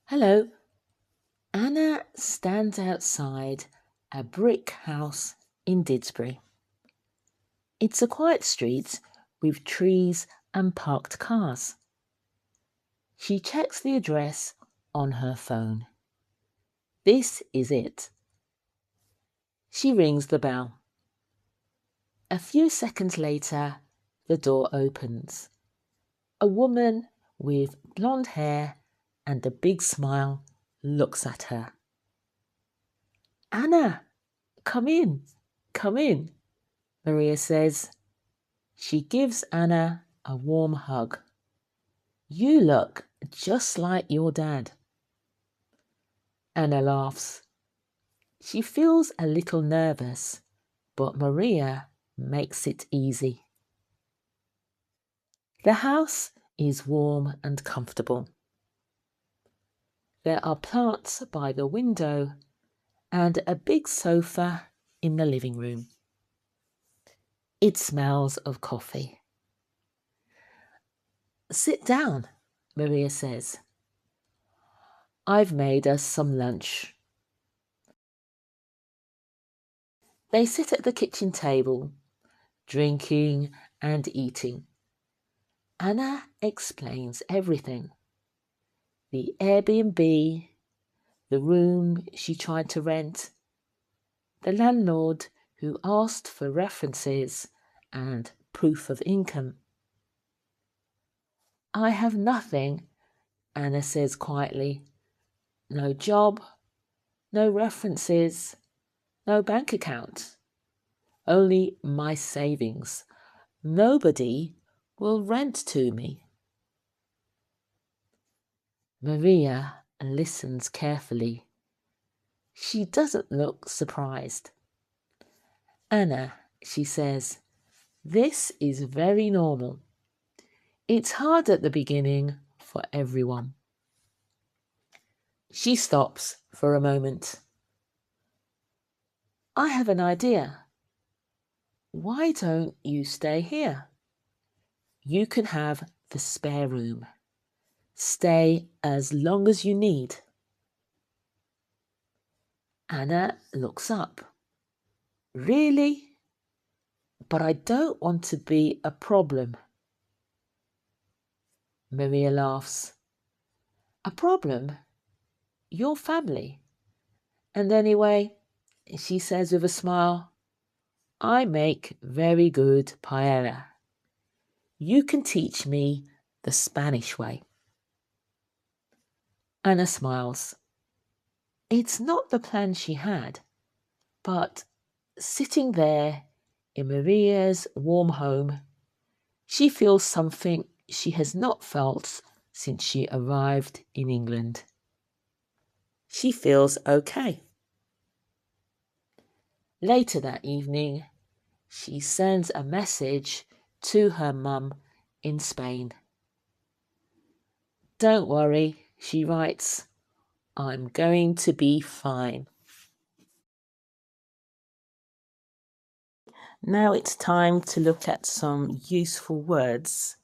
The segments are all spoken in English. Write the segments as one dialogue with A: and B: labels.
A: Hello. Anna stands outside a brick house in Didsbury. It's a quiet street with trees and parked cars. She checks the address on her phone. This is it. She rings the bell. A few seconds later, the door opens. A woman with blonde hair and a big smile looks at her. Anna, come in, come in, Maria says. She gives Anna a warm hug. You look just like your dad. Anna laughs. She feels a little nervous, but Maria makes it easy. The house is warm and comfortable. There are plants by the window and a big sofa in the living room. It smells of coffee. Sit down, Maria says. I've made us some lunch. They sit at the kitchen table, drinking and eating. Anna explains everything. The Airbnb, the room she tried to rent, the landlord who asked for references and proof of income. I have nothing, Anna says quietly. No job, no references, no bank account. Only my savings. Nobody will rent to me. Maria listens carefully. She doesn't look surprised. Anna, she says, this is very normal. It's hard at the beginning for everyone. She stops for a moment. I have an idea. Why don't you stay here? You can have the spare room. Stay as long as you need. Anna looks up. Really? But I don't want to be a problem. Maria laughs. A problem? Your family. And anyway, she says with a smile, I make very good paella. You can teach me the Spanish way. Anna smiles. It's not the plan she had, but sitting there in Maria's warm home, she feels something she has not felt since she arrived in England. She feels okay. Later that evening, she sends a message to her mum in Spain. Don't worry, she writes, I'm going to be fine. Now it's time to look at some useful words.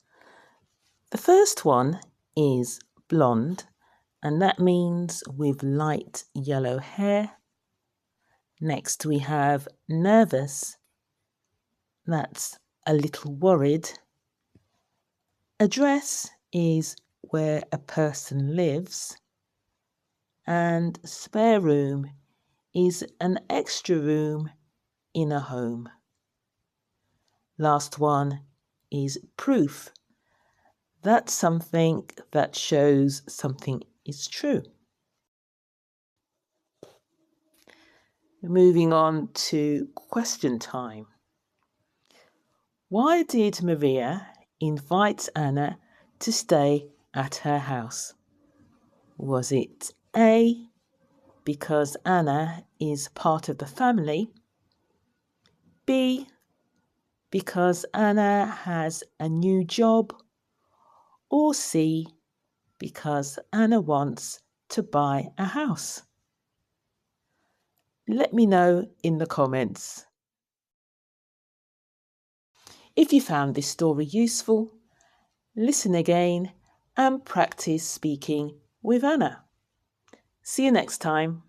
A: The first one is blonde, and that means with light yellow hair. Next we have nervous, that's a little worried. Address is where a person lives, and spare room is an extra room in a home. Last one is proof. That's something that shows something is true. Moving on to question time. Why did Maria invite Anna to stay at her house? Was it A, because Anna is part of the family? B, because Anna has a new job? Or C, because Anna wants to buy a house? Let me know in the comments. If you found this story useful, listen again and practice speaking with Anna. See you next time.